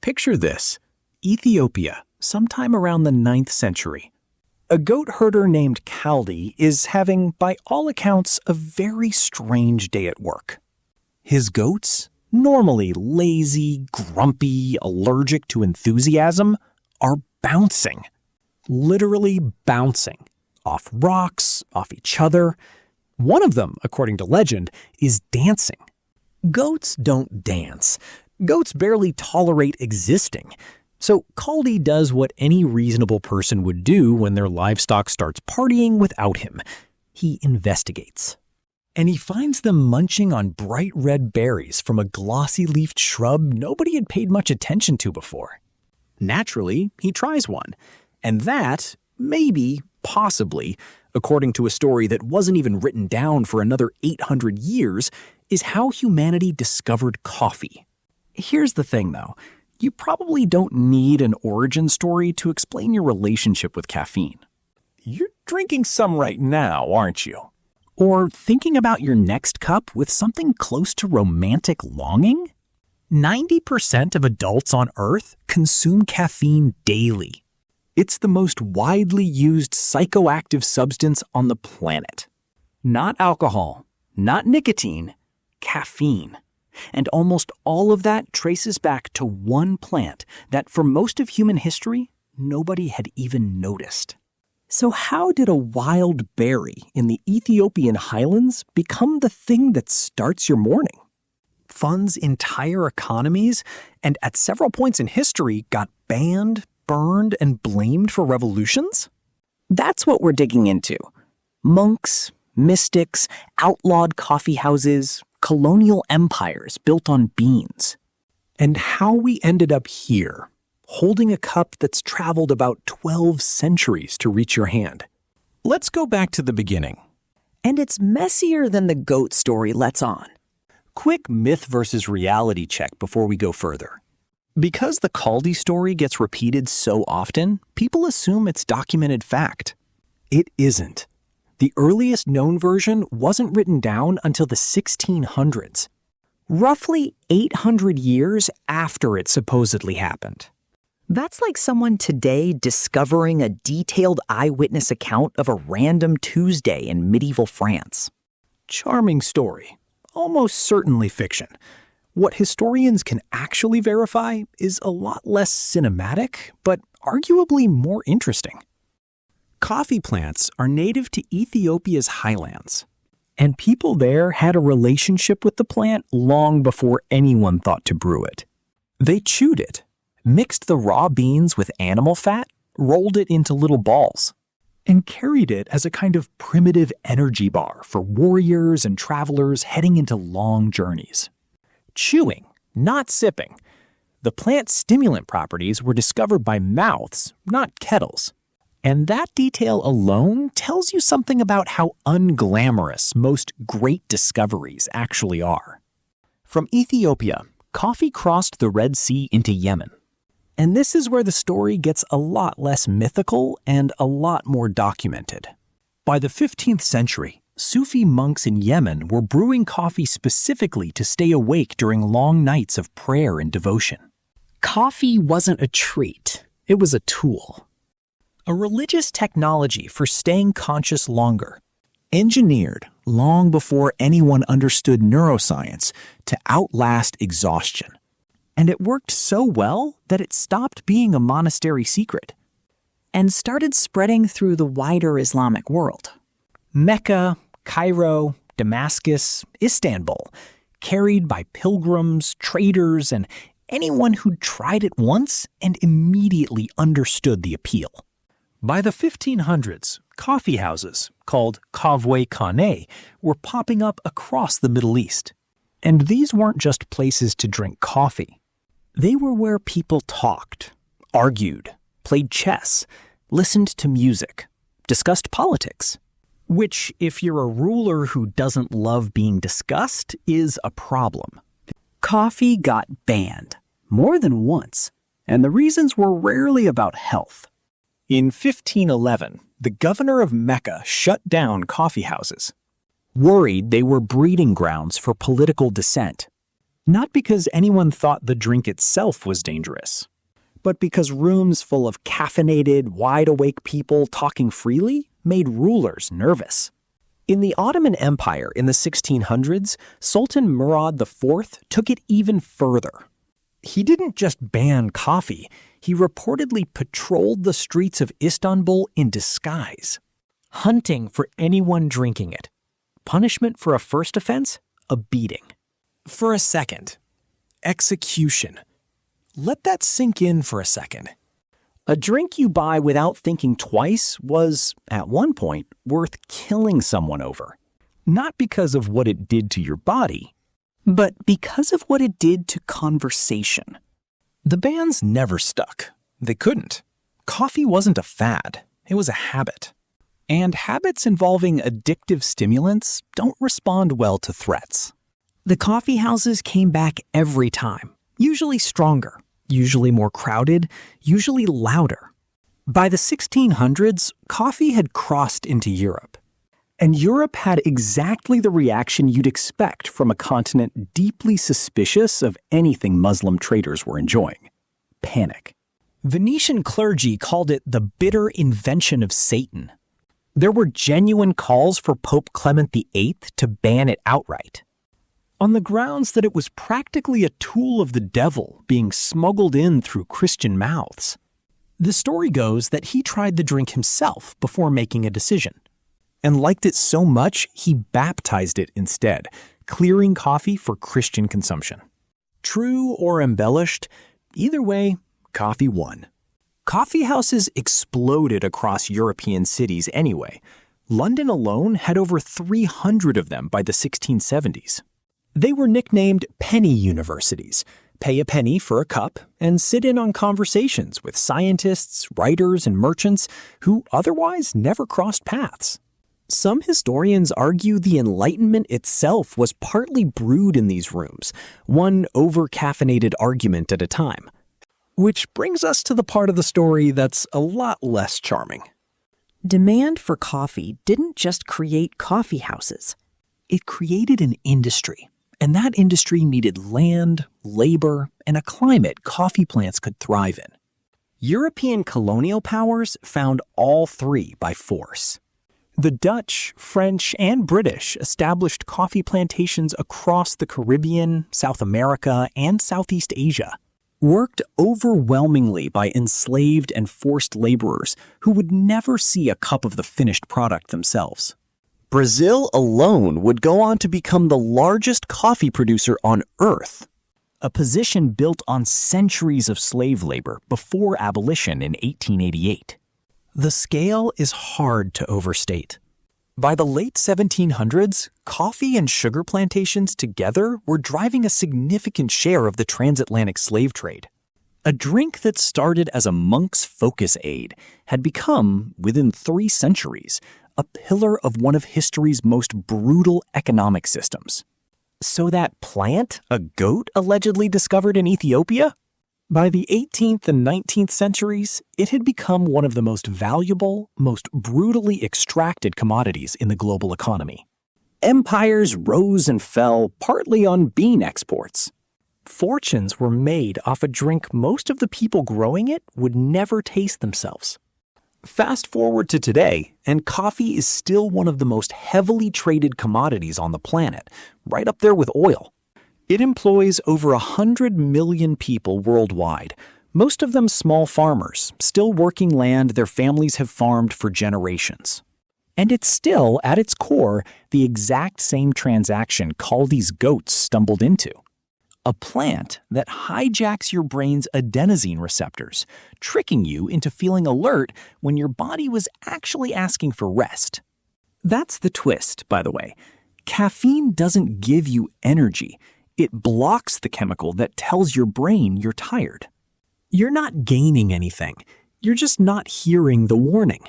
Picture this: Ethiopia, sometime around the 9th century. A goat herder named Kaldi is having, by all accounts, a very strange day at work. His goats, normally lazy, grumpy, allergic to enthusiasm, are bouncing. Literally bouncing. Off rocks, off each other. One of them, according to legend, is dancing. Goats don't dance. Goats barely tolerate existing. So Kaldi does what any reasonable person would do when their livestock starts partying without him. He investigates. And he finds them munching on bright red berries from a glossy-leafed shrub nobody had paid much attention to before. Naturally, he tries one. And that, maybe, possibly, according to a story that wasn't even written down for another 800 years, is how humanity discovered coffee. Here's the thing, though. You probably don't need an origin story to explain your relationship with caffeine. You're drinking some right now, aren't you? Or thinking about your next cup with something close to romantic longing? 90% of adults on Earth consume caffeine daily. It's the most widely used psychoactive substance on the planet. Not alcohol, not nicotine, caffeine. And almost all of that traces back to one plant that for most of human history, nobody had even noticed. So how did a wild berry in the Ethiopian highlands become the thing that starts your morning? Funds entire economies, and at several points in history got banned, burned, and blamed for revolutions? That's what we're digging into. Monks, mystics, outlawed coffeehouses, colonial empires built on beans. And how we ended up here, holding a cup that's traveled about 12 centuries to reach your hand. Let's go back to the beginning. And it's messier than the goat story lets on. Quick myth versus reality check before we go further. Because the Kaldi story gets repeated so often, people assume it's documented fact. It isn't. The earliest known version wasn't written down until the 1600s, roughly 800 years after it supposedly happened. That's like someone today discovering a detailed eyewitness account of a random Tuesday in medieval France. Charming story. Almost certainly fiction. What historians can actually verify is a lot less cinematic, but arguably more interesting. Coffee plants are native to Ethiopia's highlands, and people there had a relationship with the plant long before anyone thought to brew it. They chewed it, mixed the raw beans with animal fat, rolled it into little balls, and carried it as a kind of primitive energy bar for warriors and travelers heading into long journeys. Chewing, not sipping. The plant's stimulant properties were discovered by mouths, not kettles. And that detail alone tells you something about how unglamorous most great discoveries actually are. From Ethiopia, coffee crossed the Red Sea into Yemen. And this is where the story gets a lot less mythical and a lot more documented. By the 15th century, Sufi monks in Yemen were brewing coffee specifically to stay awake during long nights of prayer and devotion. Coffee wasn't a treat, it was a tool. A religious technology for staying conscious longer, engineered long before anyone understood neuroscience to outlast exhaustion. And it worked so well that it stopped being a monastery secret And started spreading through the wider Islamic world. Mecca, Cairo, Damascus, Istanbul, carried by pilgrims, traders, and anyone who'd tried it once and immediately understood the appeal. By the 1500s, coffeehouses, called kavwe-khane, were popping up across the Middle East. And these weren't just places to drink coffee. They were where people talked, argued, played chess, listened to music, discussed politics. Which, if you're a ruler who doesn't love being discussed, is a problem. Coffee got banned, more than once, and the reasons were rarely about health. In 1511, the governor of Mecca shut down coffeehouses, worried they were breeding grounds for political dissent. Not because anyone thought the drink itself was dangerous, but because rooms full of caffeinated, wide-awake people talking freely made rulers nervous. In the Ottoman Empire in the 1600s, Sultan Murad IV took it even further. He didn't just ban coffee, he reportedly patrolled the streets of Istanbul in disguise, hunting for anyone drinking it. Punishment for a first offense? A beating. For a second. Execution. Let that sink in for a second. A drink you buy without thinking twice was, at one point, worth killing someone over. Not because of what it did to your body, but because of what it did to conversation. The bans never stuck. They couldn't. Coffee wasn't a fad. It was a habit. And habits involving addictive stimulants don't respond well to threats. The coffee houses came back every time, usually stronger, usually more crowded, usually louder. By the 1600s, coffee had crossed into Europe. And Europe had exactly the reaction you'd expect from a continent deeply suspicious of anything Muslim traders were enjoying: panic. Venetian clergy called it the bitter invention of Satan. There were genuine calls for Pope Clement VIII to ban it outright, on the grounds that it was practically a tool of the devil being smuggled in through Christian mouths. The story goes that he tried the drink himself before making a decision, and liked it so much he baptized it instead, clearing coffee for Christian consumption. True or embellished, either way, coffee won. Coffee houses exploded across European cities anyway. London alone had over 300 of them by the 1670s. They were nicknamed penny universities. Pay a penny for a cup and sit in on conversations with scientists, writers, and merchants who otherwise never crossed paths. Some historians argue the Enlightenment itself was partly brewed in these rooms, one over-caffeinated argument at a time. Which brings us to the part of the story that's a lot less charming. Demand for coffee didn't just create coffee houses. It created an industry. And that industry needed land, labor, and a climate coffee plants could thrive in. European colonial powers found all three by force. The Dutch, French, and British established coffee plantations across the Caribbean, South America, and Southeast Asia, worked overwhelmingly by enslaved and forced laborers who would never see a cup of the finished product themselves. Brazil alone would go on to become the largest coffee producer on Earth, a position built on centuries of slave labor before abolition in 1888. The scale is hard to overstate. By the late 1700s, coffee and sugar plantations together were driving a significant share of the transatlantic slave trade. A drink that started as a monk's focus aid had become, within 3 centuries, a pillar of one of history's most brutal economic systems. So that plant a goat allegedly discovered in Ethiopia? By the 18th and 19th centuries, it had become one of the most valuable, most brutally extracted commodities in the global economy. Empires rose and fell partly on bean exports. Fortunes were made off a drink most of the people growing it would never taste themselves. Fast forward to today, and coffee is still one of the most heavily traded commodities on the planet, right up there with oil. It employs over 100 million people worldwide, most of them small farmers, still working land their families have farmed for generations. And it's still, at its core, the exact same transaction Kaldi's goats stumbled into. A plant that hijacks your brain's adenosine receptors, tricking you into feeling alert when your body was actually asking for rest. That's the twist, by the way. Caffeine doesn't give you energy. It blocks the chemical that tells your brain you're tired. You're not gaining anything. You're just not hearing the warning.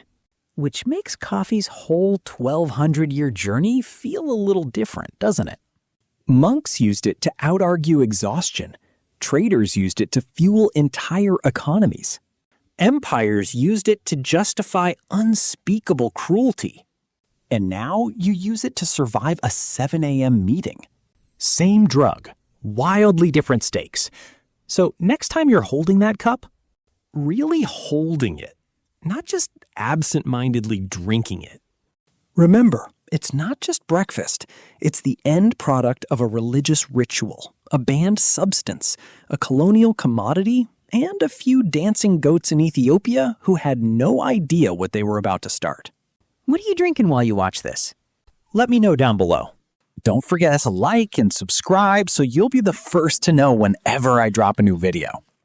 Which makes coffee's whole 1,200-year journey feel a little different, doesn't it? Monks used it to out-argue exhaustion. Traders used it to fuel entire economies. Empires used it to justify unspeakable cruelty. And now you use it to survive a 7 a.m. meeting. Same drug, Wildly different stakes. So next time you're holding that cup, really holding it, not just absent-mindedly drinking it. Remember, it's not just breakfast. It's the end product of a religious ritual, a banned substance, a colonial commodity, and a few dancing goats in Ethiopia who had no idea what they were about to start. What are you drinking while you watch this? Let me know down below. Don't forget to like and subscribe so you'll be the first to know whenever I drop a new video.